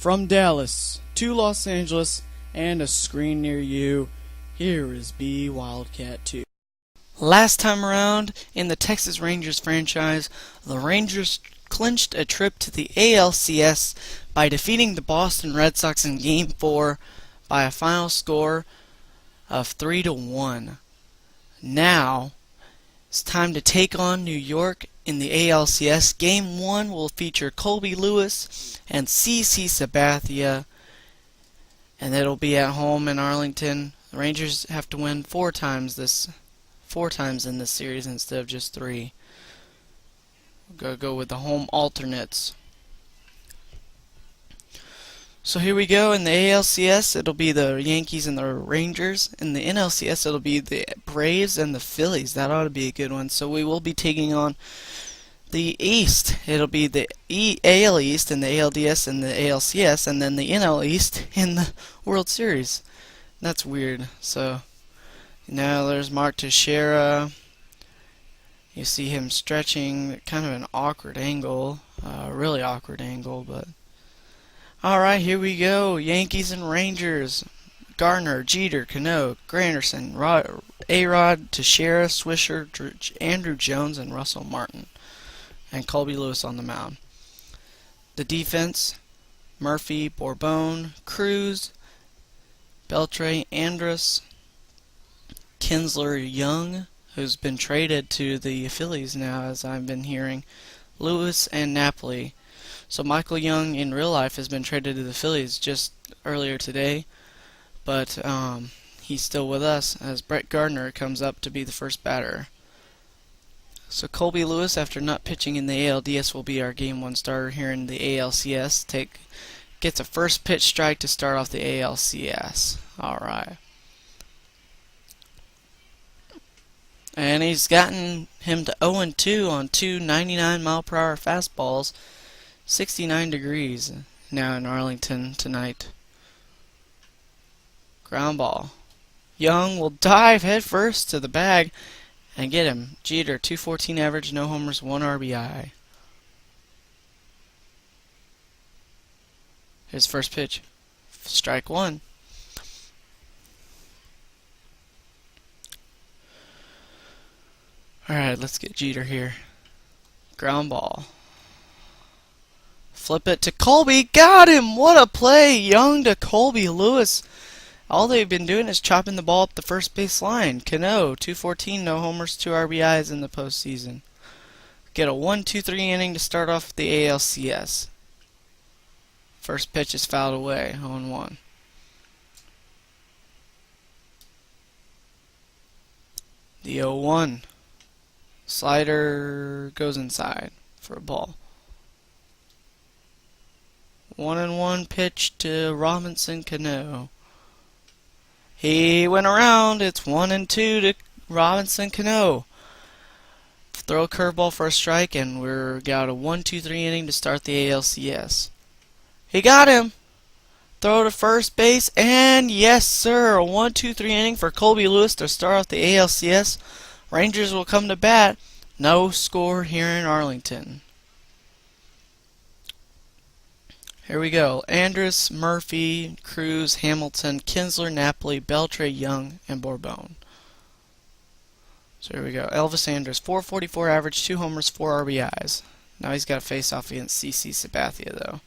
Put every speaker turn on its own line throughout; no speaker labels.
From Dallas to Los Angeles and a screen near you, here is B Wildcat 2. Last time around, in the Texas Rangers franchise, the Rangers clinched a trip to the ALCS by defeating the Boston Red Sox in Game 4 by a final score of 3-1. Now, it's time to take on New York in the ALCS. Game 1 will feature Colby Lewis and CC Sabathia, and it'll be at home in Arlington. The Rangers have to win four times in this series instead of just 3. We'll go with the home alternates. So here we go. In the ALCS, it'll be the Yankees and the Rangers. In the NLCS, it'll be the Braves and the Phillies. That ought to be a good one. So we will be taking on the East. It'll be the AL East and the ALDS and the ALCS, and then the NL East in the World Series. That's weird. So now there's Mark Teixeira. You see him stretching, kind of an awkward angle, really awkward angle, but alright, here we go. Yankees and Rangers. Gardner, Jeter, Cano, Granderson, A-Rod, Teixeira, Swisher, Andrew Jones, and Russell Martin. And Colby Lewis on the mound. The defense, Murphy, Bourbon, Cruz, Beltre, Andrus, Kinsler, Young, who's been traded to the Phillies now, as I've been hearing, Lewis, and Napoli. So Michael Young in real life has been traded to the Phillies just earlier today, but he's still with us as Brett Gardner comes up to be the first batter. So Colby Lewis, after not pitching in the ALDS, will be our Game 1 starter here in the ALCS. Gets a first pitch strike to start off the ALCS. Alright. And he's gotten him to 0-2 on two 99-mile-per-hour fastballs. 69 degrees now in Arlington tonight. Ground ball. Young will dive headfirst to the bag and get him. Jeter, 214 average, no homers, 1 RBI. His first pitch. Strike 1. Alright, let's get Jeter here. Ground ball. Flip it to Colby. Got him! What a play! Young to Colby Lewis. All they've been doing is chopping the ball up the first base line. Cano, 214, no homers, 2 RBIs in the postseason. Get a 1-2-3 inning to start off the ALCS. First pitch is fouled away, 0-1. The 0-1. Slider goes inside for a ball. 1-1 pitch to Robinson Cano. He went around. It's 1-2 to Robinson Cano. Throw a curveball for a strike, and we're got a 1-2-3 inning to start the ALCS. He got him. Throw to first base, and yes, sir, a 1-2-3 inning for Colby Lewis to start off the ALCS. Rangers will come to bat. No score here in Arlington. Here we go. Andrus, Murphy, Cruz, Hamilton, Kinsler, Napoli, Beltre, Young, and Bourbon. So here we go. Elvis Andrus, 444 average, 2 homers, 4 RBIs. Now he's got a face-off against CC Sabathia, though.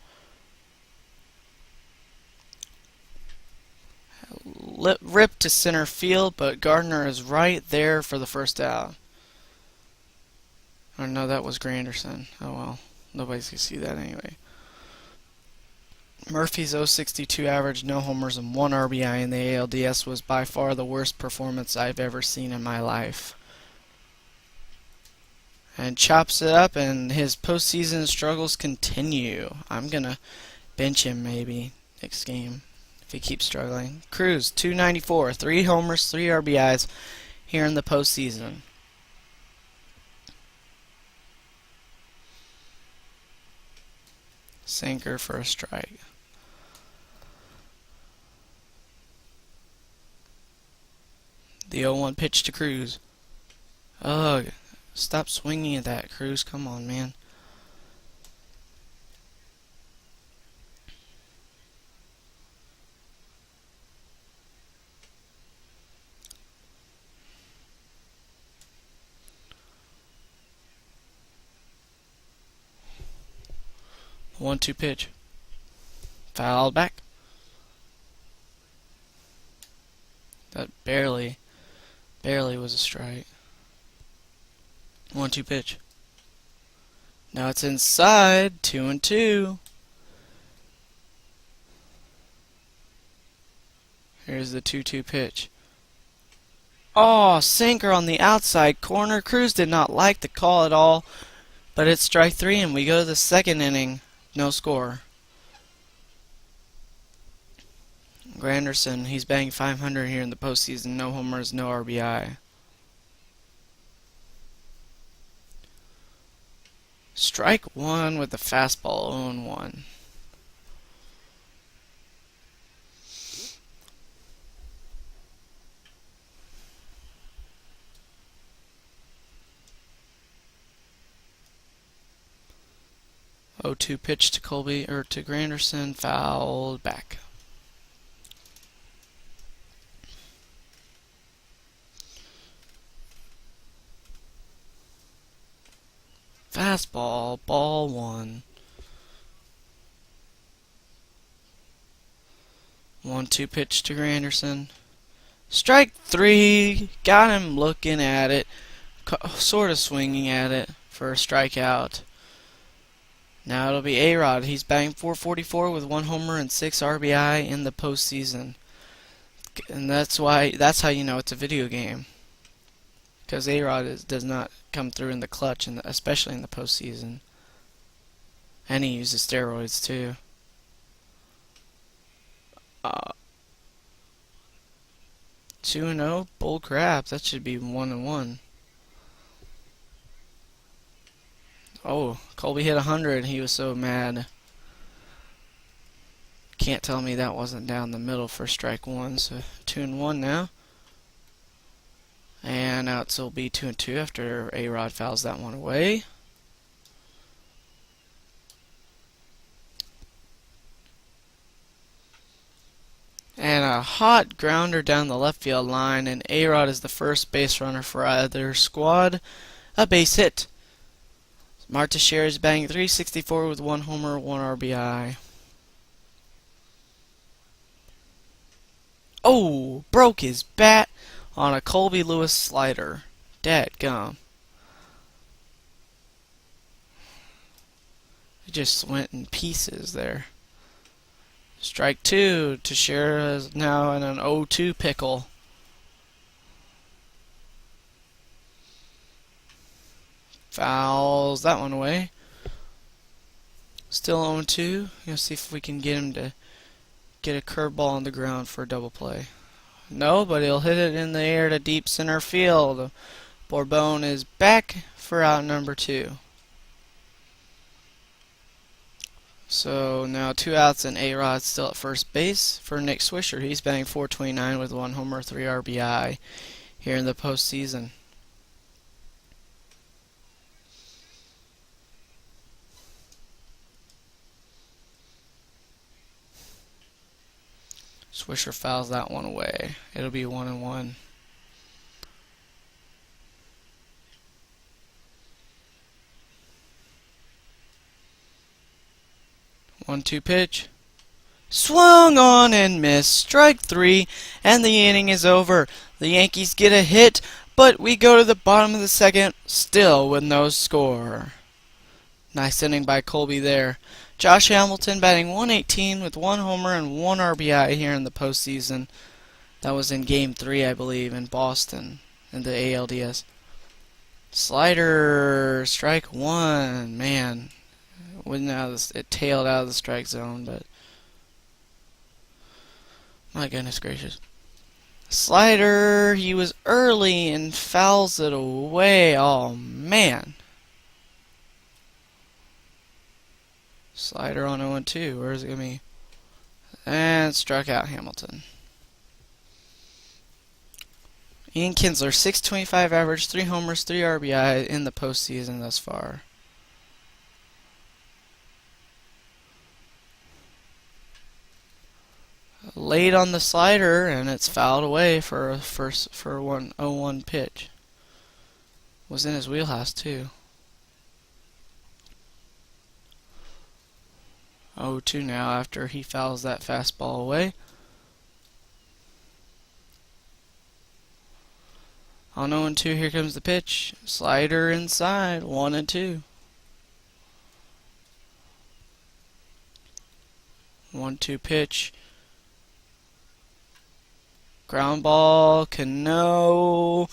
Ripped to center field, but Gardner is right there for the first out. Oh no, that was Granderson. Oh well, nobody's gonna see that anyway. Murphy's 0.62 average, no homers, and 1 RBI in the ALDS was by far the worst performance I've ever seen in my life. And chops it up, and his postseason struggles continue. I'm gonna bench him maybe next game if he keeps struggling. Cruz, 294, 3 homers, 3 RBIs here in the postseason. Sinker for a strike. The 0-1 pitch to Cruz. Ugh, stop swinging at that, Cruz. Come on, man. 1-2 pitch. Fouled back. That barely was a strike. 1-2 pitch. Now it's inside. 2-2. Here's the 2-2 pitch. Oh, sinker on the outside corner. Cruz did not like the call at all, but it's strike 3, and we go to the second inning. No score. Granderson, he's batting .500 here in the postseason. No homers, no RBI. Strike 1 with the fastball, 0-1. Oh, 2 pitch to to Granderson, fouled back. Fastball, ball 1. 1-2 pitch to Granderson. Strike 3. Got him looking at it, sort of swinging at it for a strikeout. Now it'll be A-Rod. He's batting .444 with 1 homer and 6 RBI in the postseason. And that's how you know it's a video game. Because A-Rod does not come through in the clutch, especially in the postseason. And he uses steroids too. 2-0? Bull crap. That should be 1-1. Oh, Colby hit 100. He was so mad. Can't tell me that wasn't down the middle for strike 1. So 2-1 now. And now it'll be 2-2 after A-Rod fouls that one away. And a hot grounder down the left field line, and A-Rod is the first base runner for either squad. A base hit. Martesher is batting .364 with 1 homer, 1 RBI. Oh, broke his bat on a Colby Lewis slider. Dadgum. It just went in pieces there. Strike 2. Teixeira is now in an 0-2 pickle. Fouls that one away. Still 0-2. Gonna see if we can get him to get a curveball on the ground for a double play. No, but he'll hit it in the air to deep center field. Bourbon is back for out number 2. So now 2 outs and A-Rod still at first base for Nick Swisher. He's batting .429 with 1 homer, 3 RBI here in the postseason. Swisher fouls that one away. It'll be 1-1. 1-2 pitch. Swung on and missed. Strike 3, and the inning is over. The Yankees get a hit, but we go to the bottom of the second, still with no score. Nice inning by Colby there. Josh Hamilton batting .118 with 1 homer and 1 RBI here in the postseason. That was in Game 3, I believe, in Boston, in the ALDS. Slider, strike 1. Man, it tailed out of the strike zone, but my goodness gracious. Slider, he was early and fouls it away. Oh, man. Slider on 0-2. Where is it going to be? And struck out Hamilton. Ian Kinsler, .625 average, 3 homers, 3 RBI in the postseason thus far. Late on the slider, and it's fouled away for a 1-0-1 pitch. Was in his wheelhouse too. 0-2 now after he fouls that fastball away. On 0-2, here comes the pitch. Slider inside, 1-2. 1-2 pitch. Ground ball, Cano,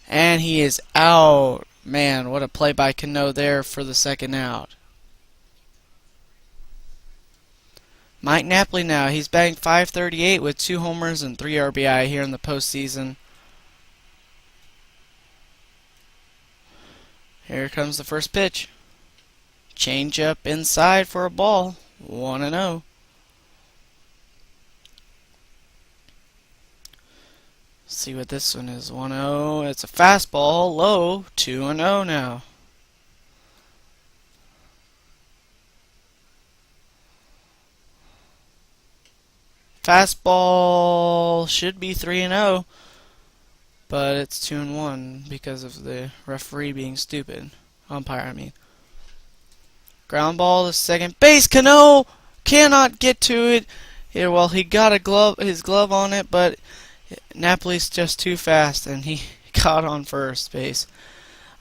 and he is out. Man, what a play by Cano there for the second out. Mike Napoli now, he's batting .538 with 2 homers and 3 RBI here in the postseason. Here comes the first pitch. Change up inside for a ball, 1-0. See what this one is. 1-0. It's a fastball, low, 2-0 now. Fastball should be 3-0, but it's 2-1 because of the referee being stupid. Umpire, I mean. Ground ball to second base. Cano cannot get to it. Yeah, well, he got his glove on it, but Napoli's just too fast, and he got on first base.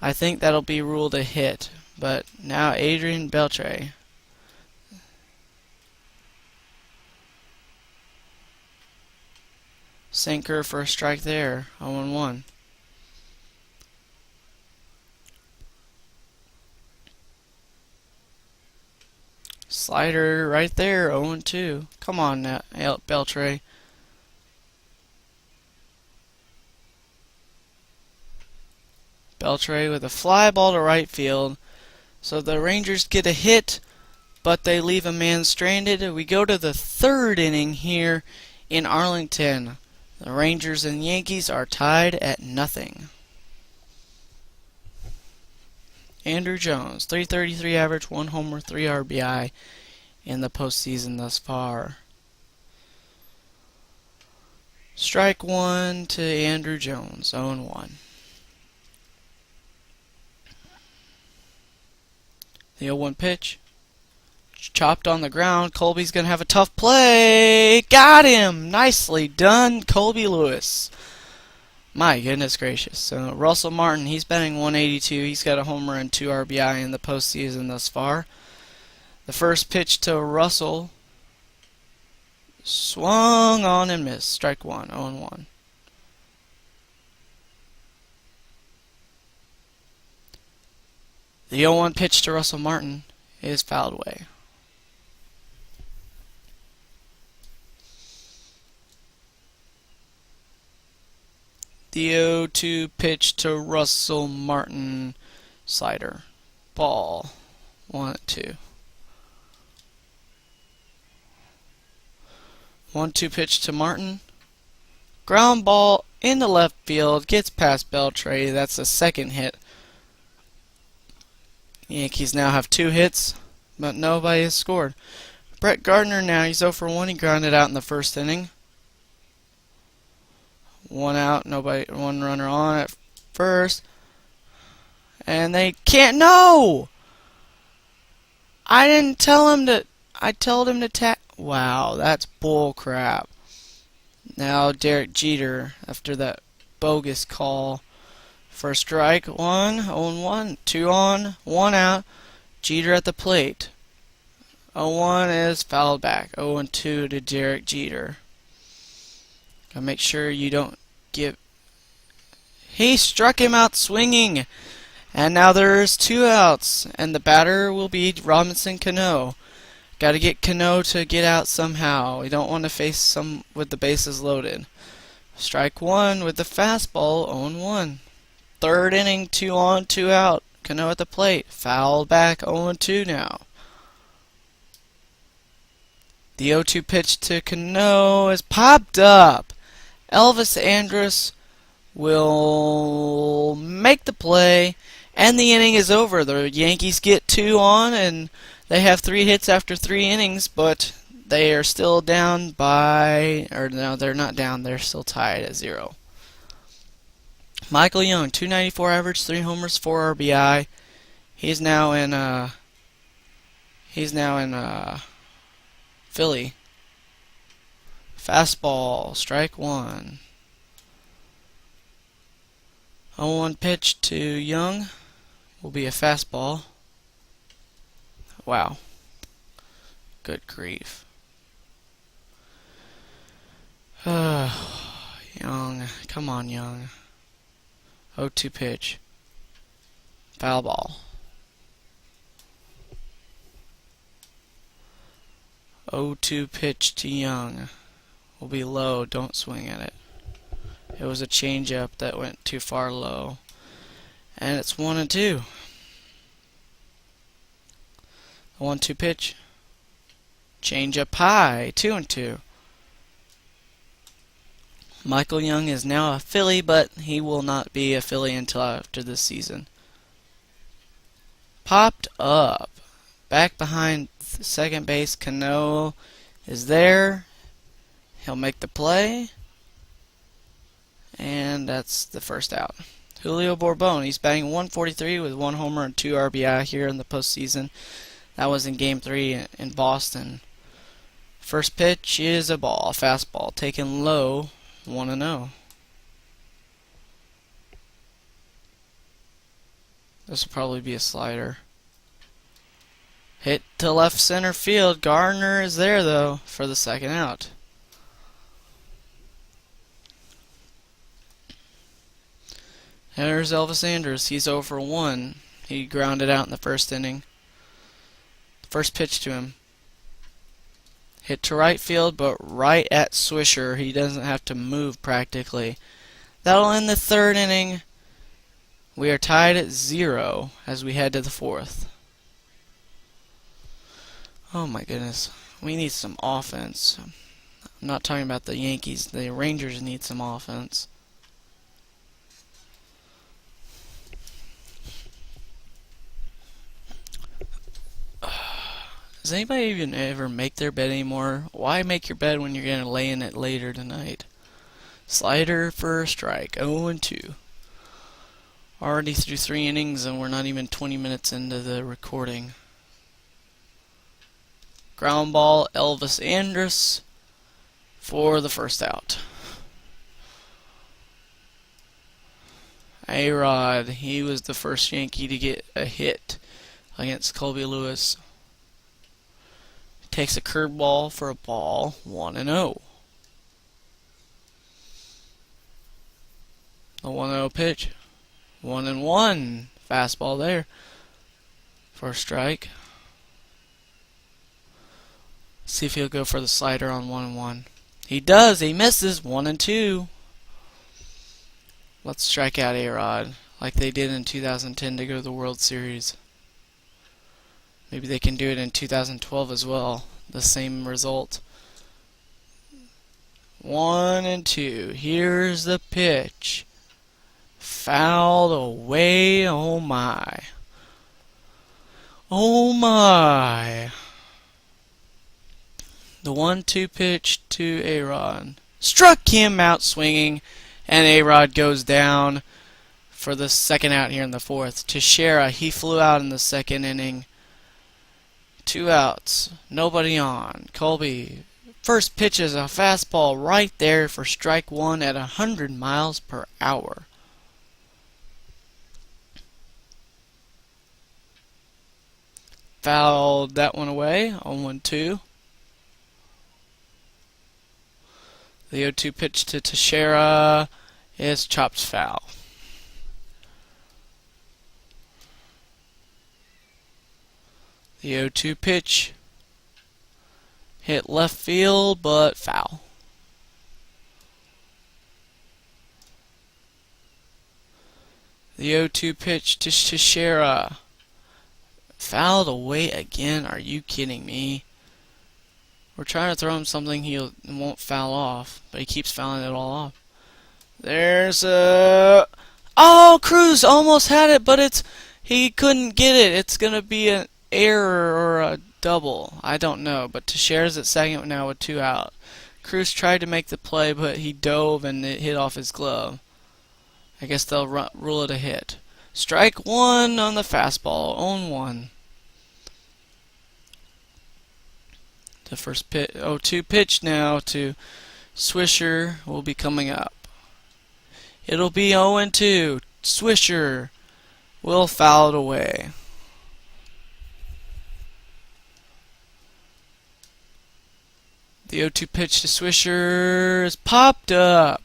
I think that'll be ruled a hit. But now Adrian Beltre. Sinker for a strike there. 0-1. Slider right there. 0-2. Come on now, Beltre. Beltre with a fly ball to right field. So the Rangers get a hit, but they leave a man stranded. We go to the third inning here in Arlington. The Rangers and Yankees are tied at nothing. Andrew Jones, .333 average, 1 homer, 3 RBI in the postseason thus far. Strike 1 to Andrew Jones, 0-1. The 0-1 pitch. Chopped on the ground. Colby's going to have a tough play. Got him! Nicely done, Colby Lewis. My goodness gracious. So Russell Martin, he's batting .182. He's got a homer and 2 RBI in the postseason thus far. The first pitch to Russell. Swung on and missed. Strike 1, 0-1. The 0-1 pitch to Russell Martin is fouled away. The 0-2 pitch to Russell Martin. Slider. Ball. 1-2. 1-2 pitch to Martin. Ground ball in the left field. Gets past Beltre. That's the second hit. Yankees now have 2 hits, but nobody has scored. Brett Gardner now, he's 0-1. He grounded out in the first inning. 1 out, nobody, 1 runner on at first. And they can't, no! I didn't tell him to, I told him to wow, that's bull crap. Now Derek Jeter, after that bogus call. First strike, 1, 0-1, 2 on, 1 out. Jeter at the plate. 0-1 is fouled back. 0-2 to Derek Jeter. Gotta make sure you don't give. He struck him out swinging. And now there's 2 outs. And the batter will be Robinson Cano. Gotta get Cano to get out somehow. We don't want to face some with the bases loaded. Strike 1 with the fastball, 0-1. Third inning, 2 on, 2 out. Cano at the plate. Fouled back, 0-2 now. The 0-2 pitch to Cano is popped up. Elvis Andrus will make the play, and the inning is over. The Yankees get 2 on, and they have 3 hits after 3 innings, but they are still down by, or no, they're not down. They're still tied at 0. Michael Young, .294 average, 3 homers, 4 RBI. He's now in Philly. Fastball, strike one. 0-1 pitch to Young will be a fastball. Wow. Good grief. Young. Come on, Young. 0-2 pitch. Foul ball. 0-2 pitch to Young. Will be low. Don't swing at it. It was a changeup that went too far low. And it's 1-2. 1-2 pitch. Changeup high. 2-2. Michael Young is now a Philly, but he will not be a Philly until after this season. Popped up. Back behind second base. Cano is there. He'll make the play. And that's the first out. Julio Bourbon, he's batting 143 with 1 homer and 2 RBI here in the postseason. That was in Game 3 in Boston. First pitch is a ball, fastball, taken low, 1-0. This will probably be a slider. Hit to left center field. Gardner is there, though, for the second out. There's Elvis Andrus. He's 0 for 1. He grounded out in the first inning. First pitch to him. Hit to right field, but right at Swisher. He doesn't have to move practically. That'll end the third inning. We are tied at 0 as we head to the fourth. Oh my goodness. We need some offense. I'm not talking about the Yankees. The Rangers need some offense. Does anybody even ever make their bed anymore? Why make your bed when you're going to lay in it later tonight? Slider for a strike. 0-2. Already through 3 innings and we're not even 20 minutes into the recording. Ground ball, Elvis Andrus for the first out. A-Rod, he was the first Yankee to get a hit against Colby Lewis. Takes a curveball for a ball, 1-0. The 1-0 pitch, 1-1. Fastball there for a strike. See if he'll go for the slider on 1-1. He does. He misses. 1-2. Let's strike out A-Rod like they did in 2010 to go to the World Series. Maybe they can do it in 2012 as well. The same result. 1-2. Here's the pitch. Fouled away. Oh my. Oh my. The 1-2 pitch to A-Rod. Struck him out swinging. And A-Rod goes down for the second out here in the fourth. Teixeira, he flew out in the second inning. 2 outs. Nobody on. Colby. First pitch is a fastball right there for strike 1 at 100 miles per hour. Fouled that one away. 0-2. The 0-2 pitch to Teixeira is chopped foul. The 0-2 pitch hit left field, but foul. The 0-2 pitch to Teixeira. Fouled away again. Are you kidding me? We're trying to throw him something he won't foul off, but he keeps fouling it all off. There's a... Oh, Cruz almost had it, but he couldn't get it. It's going to be an error or a double. I don't know, but Teixeira's at second now with 2 out. Cruz tried to make the play, but he dove and it hit off his glove. I guess they'll rule it a hit. Strike 1 on the fastball. 0-1. The first pitch, 0-2 pitch now to Swisher will be coming up. It'll be 0-2. Swisher will foul it away. The 0-2 pitch to Swisher is popped up.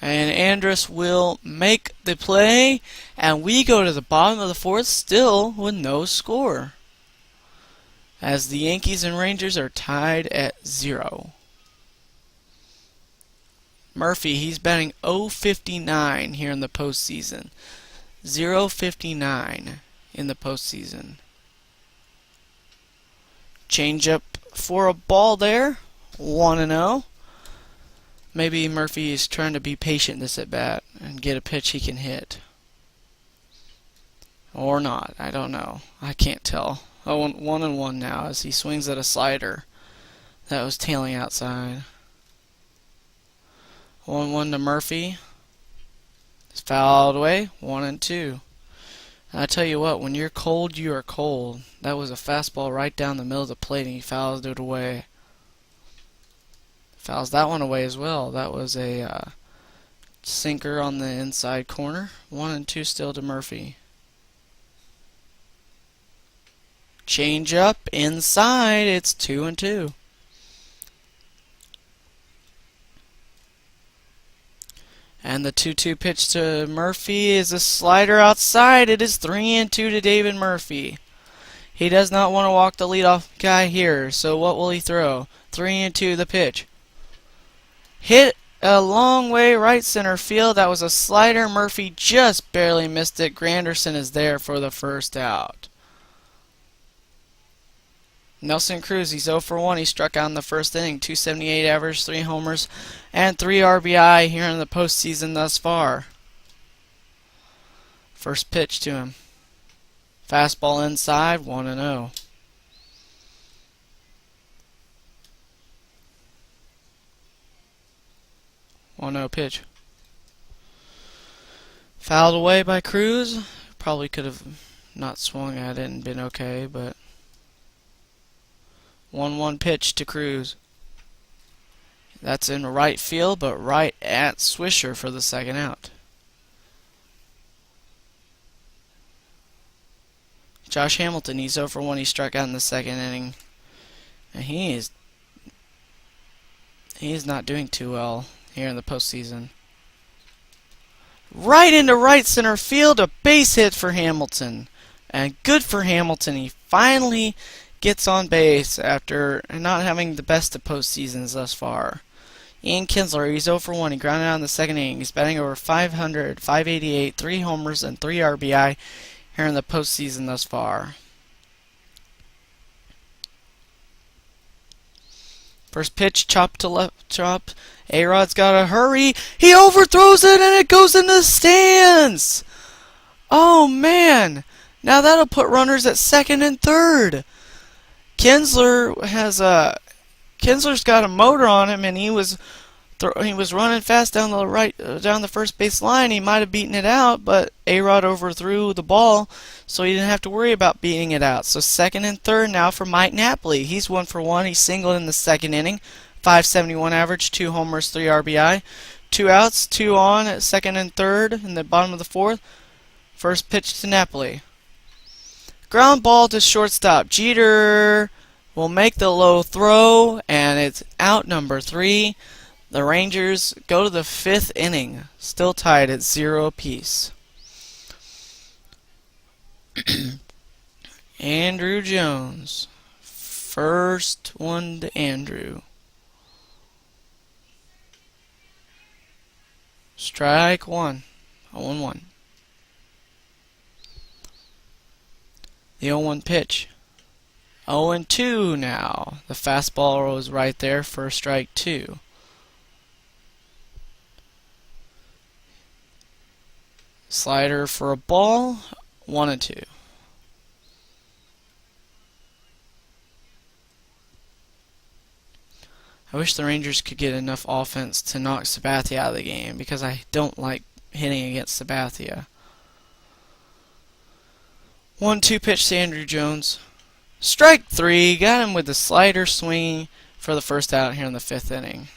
And Andrus will make the play, and we go to the bottom of the fourth still with no score, as the Yankees and Rangers are tied at 0. Murphy, he's batting .059 here in the postseason. .059 in the postseason. Change up for a ball there. 1-0. Maybe Murphy is trying to be patient this at bat and get a pitch he can hit. Or not. I don't know. I can't tell. 1-1 now as he swings at a slider that was tailing outside. 1-1 to Murphy. It's fouled away. 1-2. I tell you what, when you're cold, you are cold. That was a fastball right down the middle of the plate, and he fouled it away. Fouls that one away as well. That was a sinker on the inside corner. 1-2 still to Murphy. Change up inside. It's 2-2. And the 2-2 pitch to Murphy is a slider outside. It is 3-2 to David Murphy. He does not want to walk the leadoff guy here. So what will he throw? 3-2 the pitch. Hit a long way right center field. That was a slider. Murphy just barely missed it. Granderson is there for the first out. Nelson Cruz, he's 0 for 1. He struck out in the first inning. .278 average, 3 homers, and 3 RBI here in the postseason thus far. First pitch to him. Fastball inside, 1-0. No pitch. Fouled away by Cruz. Probably could have not swung at it and been okay, but 1-1 pitch to Cruz. That's in right field, but right at Swisher for the second out. Josh Hamilton, he's 0 for 1. He struck out in the second inning, and he is not doing too well here in the postseason. Right into right center field, a base hit for Hamilton. And good for Hamilton. He finally gets on base after not having the best of postseasons thus far. Ian Kinsler, he's 0 for 1. He grounded out in the second inning. He's batting over .500, .588, 3 homers, and 3 RBI here in the postseason thus far. First pitch, chop to left, chop. A-Rod's got to hurry. He overthrows it, and it goes into the stands. Oh, man. Now that'll put runners at second and third. Kinsler's got a motor on him, and he was running fast down the first base line. He might have beaten it out, but A-Rod overthrew the ball, so he didn't have to worry about beating it out. So second and third now for Mike Napoli. He's 1 for 1. He singled in the second inning. .571 average, 2 homers, 3 RBI. 2 outs, 2 on at second and third in the bottom of the fourth. First pitch to Napoli. Ground ball to shortstop. Jeter will make the low throw, and it's out number 3. The Rangers go to the 5th inning, still tied at 0 apiece. Andrew Jones. First one to Andrew. Strike 1. 0-1. The 0-1 pitch. 0-2 now. The fastball was right there for strike 2. Slider for a ball. 1-2. I wish the Rangers could get enough offense to knock Sabathia out of the game, because I don't like hitting against Sabathia. 1-2 pitch to Andrew Jones. Strike 3. Got him with the slider swinging for the first out here in the 5th inning.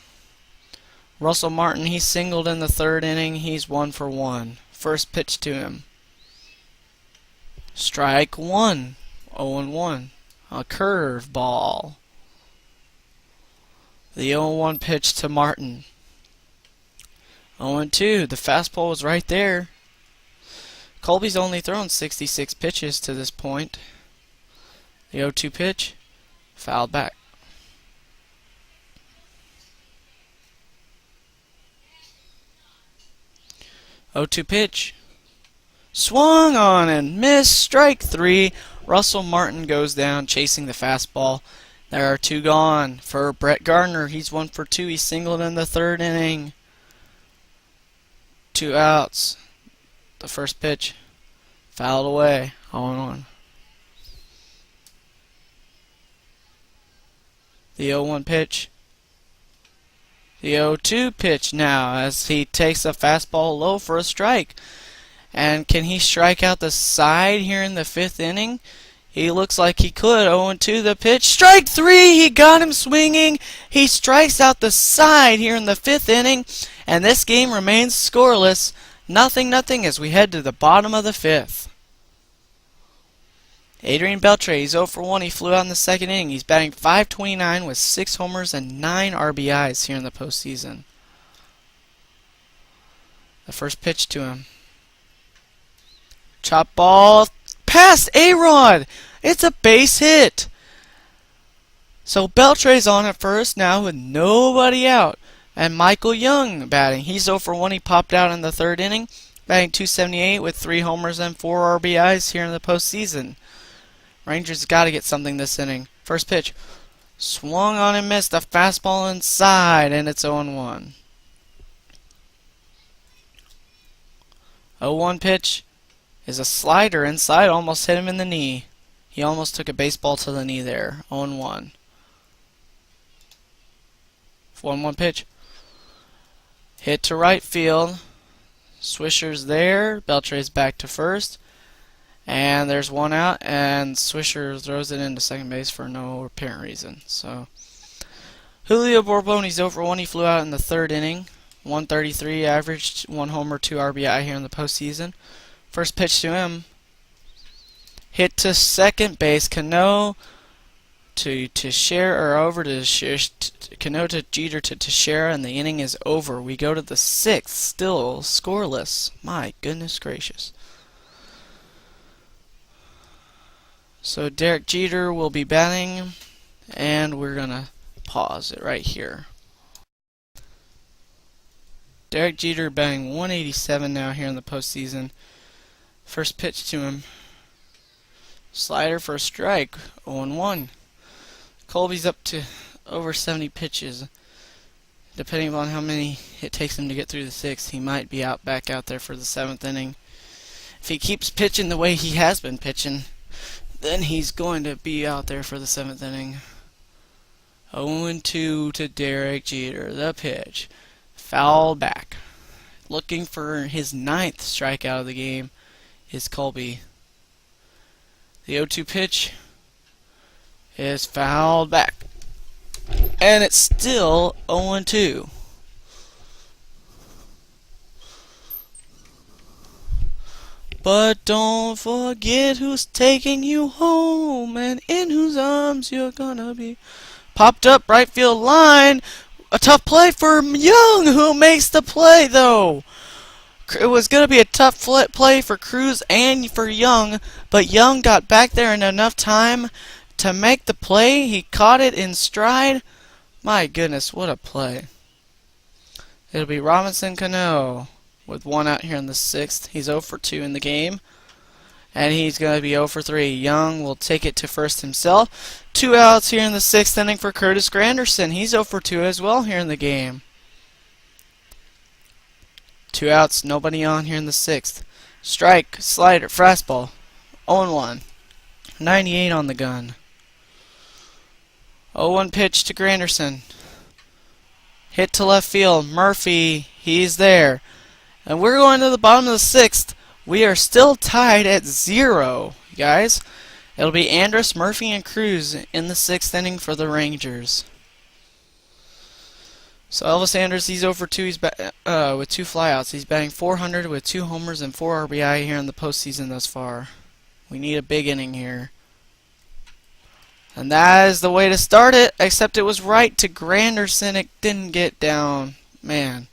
Russell Martin, he singled in the 3rd inning. He's 1 for 1. First pitch to him. Strike 1. 0-1. A curve ball. The 0-1 pitch to Martin. 0-2. The fastball was right there. Colby's only thrown 66 pitches to this point. The 0-2 pitch. Fouled back. 0-2 pitch. Swung on and missed. Strike 3. Russell Martin goes down chasing the fastball. There are 2 gone for Brett Gardner. He's 1 for 2. He singled in the 3rd inning. 2 outs. The first pitch fouled away. 0-1. The 0-1 pitch. The 0-2 pitch now as he takes a fastball low for a strike. And can he strike out the side here in the 5th inning? He looks like he could. 0-2 the pitch. Strike 3! He got him swinging. He strikes out the side here in the 5th inning. And this game remains scoreless. 0-0 as we head to the bottom of the 5th. Adrian Beltre, he's 0 for 1. He flew out in the 2nd inning. He's batting .529 with 6 homers and 9 RBIs here in the postseason. The first pitch to him. Chop ball past A-Rod. It's a base hit. So Beltre's on at first now with nobody out. And Michael Young batting. He's 0 for 1. He popped out in the 3rd inning. Batting .278 with 3 homers and 4 RBIs here in the postseason. Rangers got to get something this inning. First pitch. Swung on and missed. A fastball inside, and it's 0-1. 0-1 pitch is a slider inside. Almost hit him in the knee. He almost took a baseball to the knee there. 0-1. 1-1 pitch. Hit to right field. Swisher's there. Beltre's back to first. And there's 1 out, and Swisher throws it into second base for no apparent reason. So Julio Borboni's 0 for 1. He flew out in the 3rd inning. 133 averaged, 1 homer, 2 RBI here in the postseason. First pitch to him. Hit to second base. Cano to Teixeira, or over to Cano to Jeter to Teixeira, and the inning is over. We go to the 6th, still scoreless. My goodness gracious. So Derek Jeter will be batting, and we're going to pause it right here. Derek Jeter batting 187 now here in the postseason. First pitch to him. Slider for a strike. 0-1. Colby's up to over 70 pitches. Depending on how many it takes him to get through the 6th, he might be back out there for the 7th inning. If he keeps pitching the way he has been pitching, then he's going to be out there for the 7th inning. 0-2 to Derek Jeter. The pitch. Foul back. Looking for his 9th strikeout of the game is Colby. The 0-2 pitch is fouled back. And it's still 0-2. But don't forget who's taking you home and in whose arms you're gonna be. Popped up right field line. A tough play for Young, who makes the play though. It was gonna be a tough play for Cruz and for Young, but Young got back there in enough time to make the play. He caught it in stride. My goodness, what a play. It'll be Robinson Cano with 1 out here in the 6th. He's 0 for 2 in the game. And he's going to be 0 for 3. Young will take it to first himself. 2 outs here in the 6th inning for Curtis Granderson. He's 0 for 2 as well here in the game. 2 outs, nobody on here in the 6th. Strike, slider, fastball. 0-1. 98 on the gun. 0-1 pitch to Granderson. Hit to left field. Murphy, he's there. And we're going to the bottom of the 6th. We are still tied at 0, guys. It'll be Andrus, Murphy, and Cruz in the 6th inning for the Rangers. So Elvis Andrus, he's over 2. He's with 2 flyouts. He's batting .400 with 2 homers and 4 RBI here in the postseason thus far. We need a big inning here. And that is the way to start it, except it was right to Granderson. It didn't get down. Man.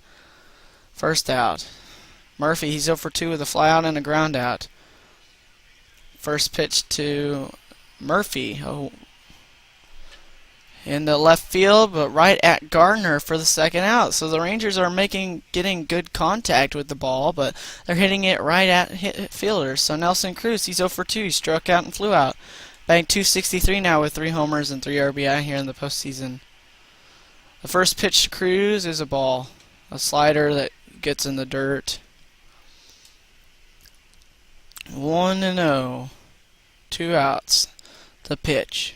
First out. Murphy, he's 0 for 2 with a flyout and a ground out. First pitch to Murphy. Oh, in the left field, but right at Gardner for the 2nd out. So the Rangers are getting good contact with the ball, but they're hitting it right at fielders. So Nelson Cruz, he's 0 for 2. He struck out and flew out. Batting .263 now with 3 homers and 3 RBI here in the postseason. The first pitch to Cruz is a ball. A slider that gets in the dirt. 1-0. 2 outs. The pitch.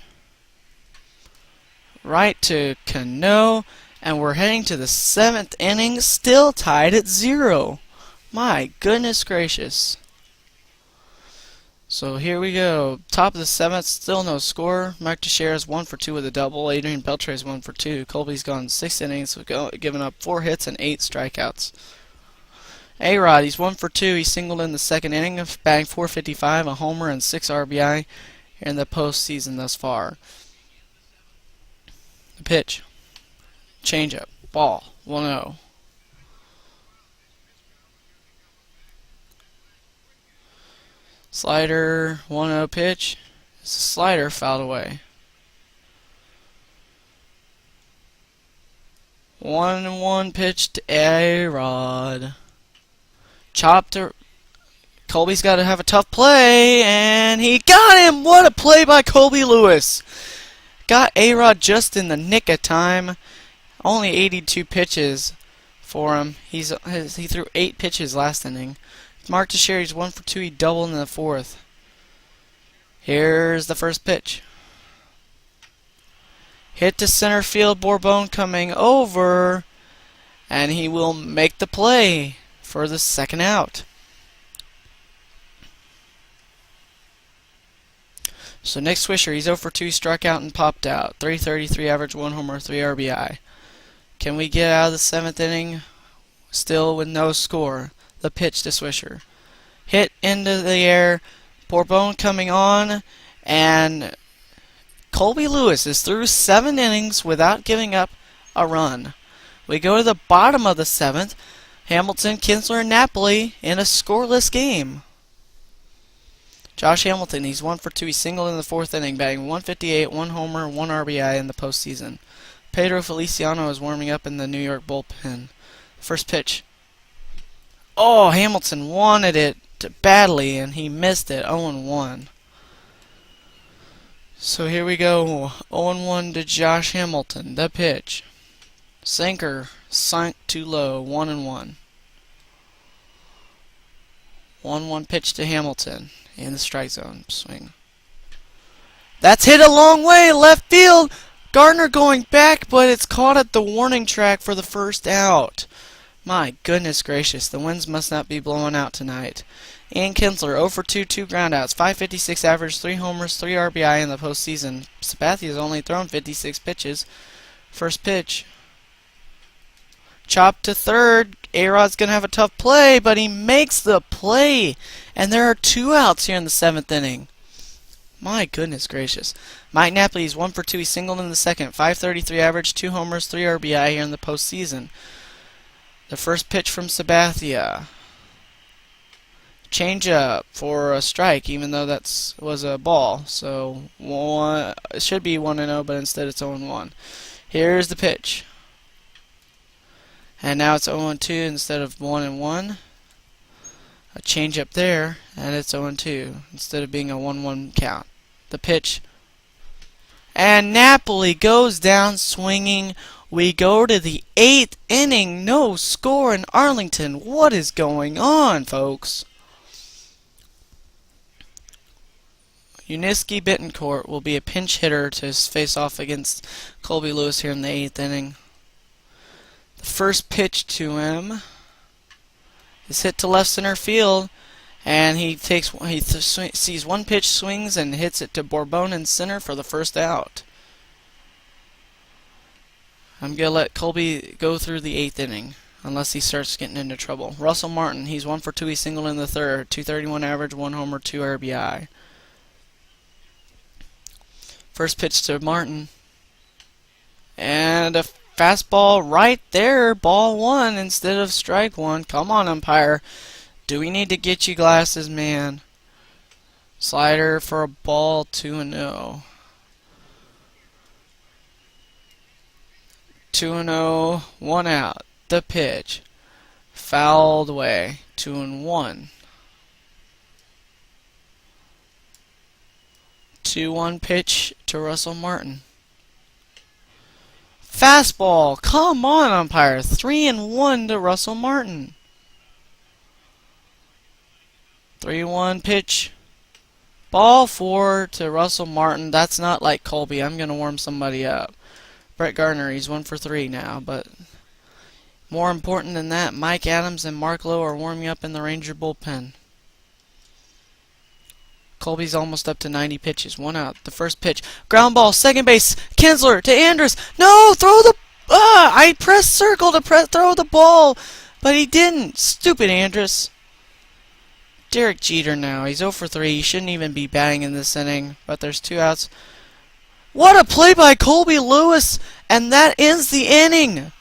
Right to Cano, and we're heading to the 7th inning, still tied at 0. My goodness gracious. So here we go. Top of the 7th, still no score. Mike Teixeira is 1 for 2 with a double. Adrian Beltre is 1 for 2. Colby's gone 6 innings, giving up 4 hits and 8 strikeouts. A-Rod, he's 1 for 2. He singled in the 2nd inning, batting .455, a homer and 6 RBI in the postseason thus far. The pitch. Changeup. Ball. 1-0. Slider. 1-0 pitch. It's a slider fouled away. 1-1 pitch to A-Rod. Chopped to Colby's got to have a tough play, and he got him! What a play by Colby Lewis! Got A-Rod just in the nick of time. Only 82 pitches for him. He threw 8 pitches last inning. Mark Teixeira's 1 for 2. He doubled in the 4th. Here's the first pitch. Hit to center field. Bourbon coming over, and he will make the play for the 2nd out. So Nick Swisher, he's 0 for 2, struck out and popped out. .333 average, 1 homer, 3 RBI. Can we get out of the 7th inning? Still with no score. The pitch to Swisher. Hit into the air. Bourbon coming on, and Colby Lewis is through 7 innings without giving up a run. We go to the bottom of the 7th. Hamilton, Kinsler, and Napoli in a scoreless game. Josh Hamilton, he's 1 for 2. He singled in the 4th inning, batting .158, 1 homer, 1 RBI in the postseason. Pedro Feliciano is warming up in the New York bullpen. First pitch. Oh, Hamilton wanted it badly, and he missed it. 0-1. So here we go. 0-1 to Josh Hamilton. The pitch. Sinker sunk too low. 1-1. 1-1 pitch to Hamilton in the strike zone. Swing. That's hit a long way. Left field. Gardner going back, but it's caught at the warning track for the 1st out. My goodness gracious. The winds must not be blowing out tonight. Ian Kinsler, 0 for 2, 2 groundouts, .556 average, 3 homers, 3 RBI in the postseason. Sabathia has only thrown 56 pitches. First pitch. Chop to third. A-Rod's going to have a tough play, but he makes the play. And there are 2 outs here in the 7th inning. My goodness gracious. Mike Napoli is 1 for 2. He singled in the 2nd. .533 average, 2 homers, 3 RBI here in the postseason. The first pitch from Sabathia. Changeup for a strike, even though that was a ball. So it should be 1-0, but instead it's 0-1. Here's the pitch. And now it's 0-2 instead of 1-1. A changeup there, and it's 0-2 instead of being a 1-1 count. The pitch. And Napoli goes down swinging. We go to the 8th inning. No score in Arlington. What is going on, folks? Uniski Bittencourt will be a pinch hitter to face off against Colby Lewis here in the 8th inning. The first pitch to him is hit to left center field, And sees one pitch, swings, and hits it to Bourbon in center for the first out. I'm going to let Colby go through the 8th inning, unless he starts getting into trouble. Russell Martin, he's 1 for 2, he singled in the 3rd, 231 average, 1 homer, 2 RBI. First pitch to Martin, and a fastball right there, ball 1 instead of strike 1. Come on, umpire. Do we need to get you glasses, man? Slider for a ball, 2-0. 2-0, 1 out. The pitch. Fouled away, 2-1. 2-1 pitch to Russell Martin. Fastball. Come on, umpire. 3-1 to Russell Martin. 3-1 pitch. Ball 4 to Russell Martin. That's not like Colby. I'm going to warm somebody up. Brett Gardner, he's 1 for 3 now, but more important than that, Mike Adams and Mark Lowe are warming up in the Ranger bullpen. Colby's almost up to 90 pitches. 1 out. The first pitch. Ground ball. Second base. Kinsler to Andrus. No! Throw the... I pressed circle to throw the ball, but he didn't. Stupid Andrus. Derek Jeter now. He's 0 for 3. He shouldn't even be batting in this inning, but there's 2 outs. What a play by Colby Lewis, and that ends the inning.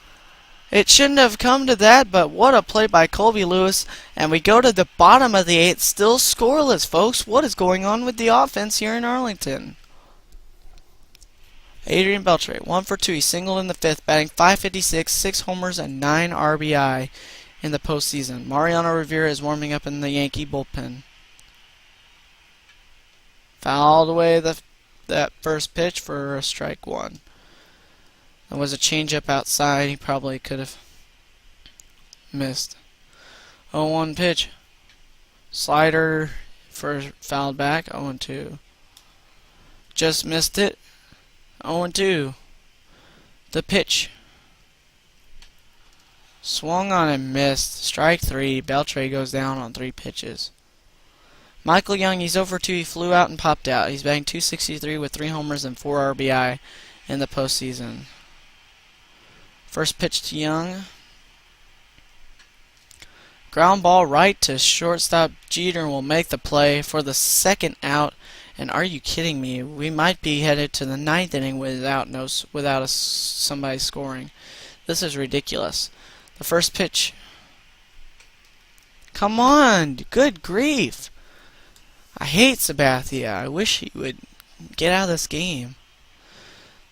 It shouldn't have come to that, but what a play by Colby Lewis. And we go to the bottom of the 8th, still scoreless, folks. What is going on with the offense here in Arlington? Adrian Beltre, 1 for 2. He singled in the 5th, batting .556, 6 homers, and 9 RBI in the postseason. Mariano Rivera is warming up in the Yankee bullpen. Fouled away that first pitch for a strike 1. There was a changeup outside. He probably could have missed. 0-1 pitch. Slider for fouled back. 0-2. Just missed it. 0-2. The pitch. Swung on and missed. Strike 3. Beltre goes down on 3 pitches. Michael Young, he's 0 for 2. He flew out and popped out. He's batting .263 with 3 homers and 4 RBI in the postseason. First pitch to Young. Ground ball right to shortstop. Jeter will make the play for the 2nd out. And are you kidding me? We might be headed to the 9th inning without somebody scoring. This is ridiculous. The first pitch. Come on! Good grief! I hate Sabathia. I wish he would get out of this game.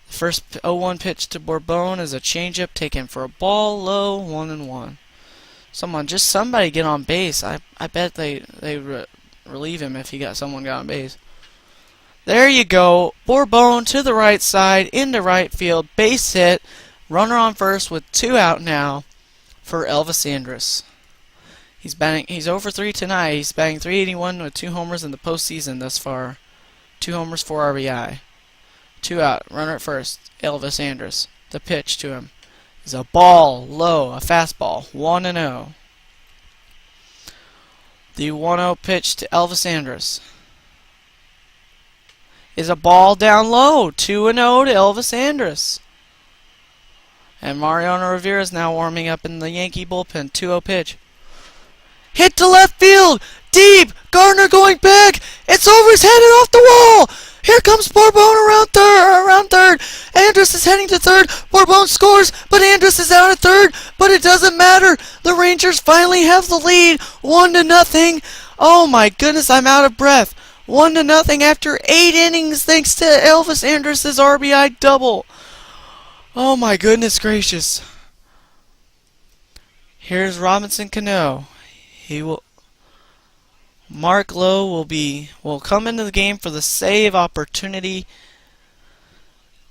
The first 0-1 pitch to Bourbon is a changeup taken for a ball low, 1-1. Somebody get on base. I bet they relieve him if someone got on base. There you go. Bourbon to the right side, into right field, base hit, runner on first with 2 out now for Elvis Andrus. He's 0 for 3 tonight. He's batting .381 with 2 homers in the postseason thus far. 2 homers, 4 RBI. 2 out, runner at first, Elvis Andrus. The pitch to him is a ball low, a fastball, 1-0. The 1-0 pitch to Elvis Andrus is a ball down low, 2-0 to Elvis Andrus. And Mariano Rivera is now warming up in the Yankee bullpen. 2-0 pitch. Hit to left field, deep. Gardner going back. It's over his head and off the wall. Here comes Bourbon around third. Andrus is heading to third. Bourbon scores, but Andrus is out at third. But it doesn't matter. The Rangers finally have the lead, 1-0. Oh my goodness, I'm out of breath. 1-0 after 8 innings, thanks to Elvis Andrus' RBI double. Oh my goodness gracious. Here's Robinson Cano. Mark Lowe will come into the game for the save opportunity,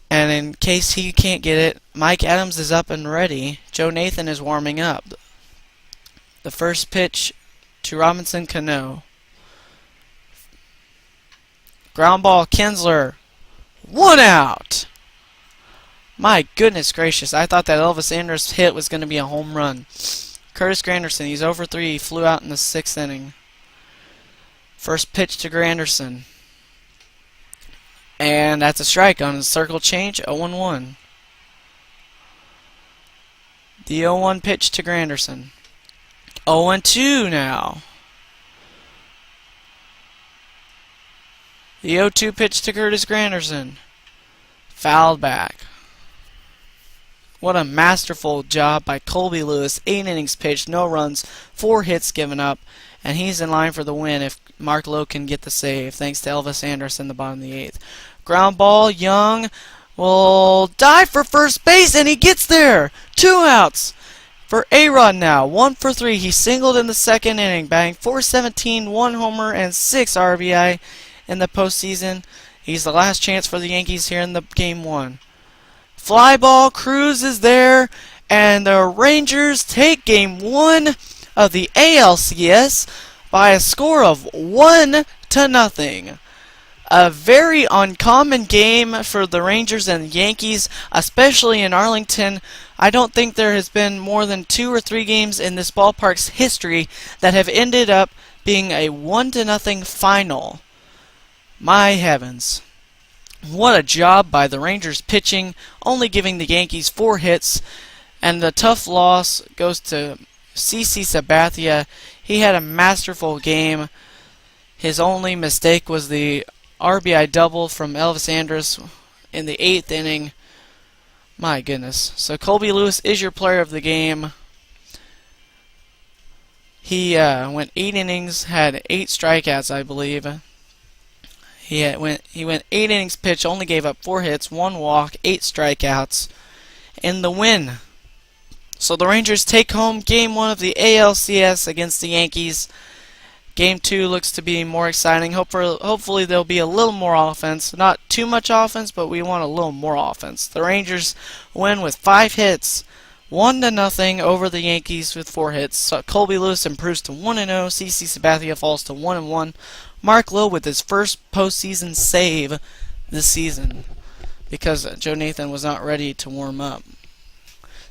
and in case he can't get it, Mike Adams is up and ready. Joe Nathan is warming up. The first pitch to Robinson Cano. Ground ball, Kinsler. 1 out. My goodness gracious, I thought that Elvis Andrus hit was going to be a home run. Curtis Granderson, he's 0 for 3. He flew out in the 6th inning. First pitch to Granderson. And that's a strike on his circle change, 0-1. The 0-1 pitch to Granderson. 0-2 now. The 0-2 pitch to Curtis Granderson. Fouled back. What a masterful job by Colby Lewis. 8 innings pitched, no runs, 4 hits given up, and he's in line for the win if Mark Lowe can get the save, thanks to Elvis Andrus in the bottom of the 8th. Ground ball, Young will dive for first base, and he gets there! 2 outs for A-Rod now. 1 for 3. He singled in the second inning, batting .417, 1 homer, and 6 RBI in the postseason. He's the last chance for the Yankees here in the Game 1. Fly ball, Cruz is there, and the Rangers take Game 1 of the ALCS by a score of 1-0. A very uncommon game for the Rangers and the Yankees, especially in Arlington. I don't think there has been more than 2 or 3 games in this ballpark's history that have ended up being a 1-0 final. My heavens. What a job by the Rangers pitching, only giving the Yankees 4 hits, and the tough loss goes to CC Sabathia. He had a masterful game. His only mistake was the RBI double from Elvis Andrus in the 8th inning. My goodness. So Colby Lewis is your player of the game. He went 8 innings, had 8 strikeouts, I believe. He went 8 innings pitched, only gave up 4 hits, 1 walk, 8 strikeouts in the win. So the Rangers take home Game 1 of the ALCS against the Yankees. Game 2 looks to be more exciting. Hopefully there'll be a little more offense. Not too much offense, but we want a little more offense. The Rangers win with 5 hits, 1-0 over the Yankees with 4 hits. So Colby Lewis improves to 1-0. CC Sabathia falls to 1-1. Mark Lowe with his first postseason save this season because Joe Nathan was not ready to warm up.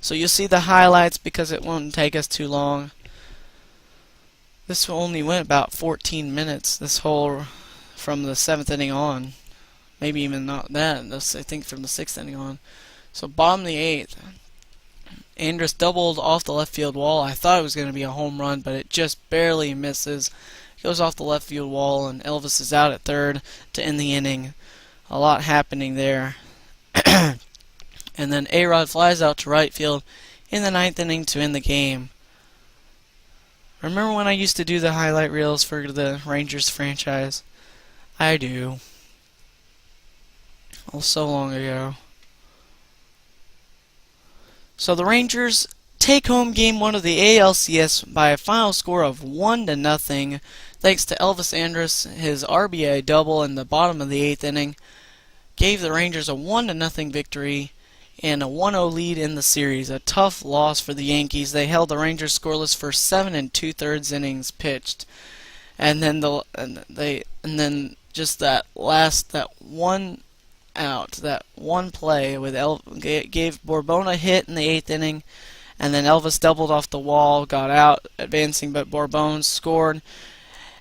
So you'll see the highlights because it won't take us too long. This only went about 14 minutes, this whole from the 7th inning on. Maybe even not that, I think from the 6th inning on. So bottom of the 8th. Andrus doubled off the left field wall. I thought it was going to be a home run, but it just barely misses. Goes off the left field wall, and Elvis is out at third to end the inning. A lot happening there. And then A-Rod flies out to right field in the 9th inning to end the game. Remember when I used to do the highlight reels for the Rangers franchise? I do. Oh, so long ago. So the Rangers take home Game 1 of the ALCS by a final score of 1-0, thanks to Elvis Andrus. His RBI double in the bottom of the 8th inning gave the Rangers a 1-0 victory and a 1-0 lead in the series. A tough loss for the Yankees. They held the Rangers scoreless for 7 2/3 innings pitched, and then just that one out, that one play with gave Borbona a hit in the 8th inning. And then Elvis doubled off the wall, got out, advancing, but Bourbon scored.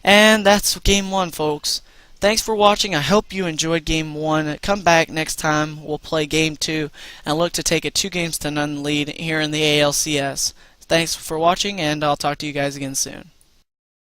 And that's Game 1, folks. Thanks for watching. I hope you enjoyed Game 1. Come back next time. We'll play Game 2 and look to take a 2-0 lead here in the ALCS. Thanks for watching, and I'll talk to you guys again soon.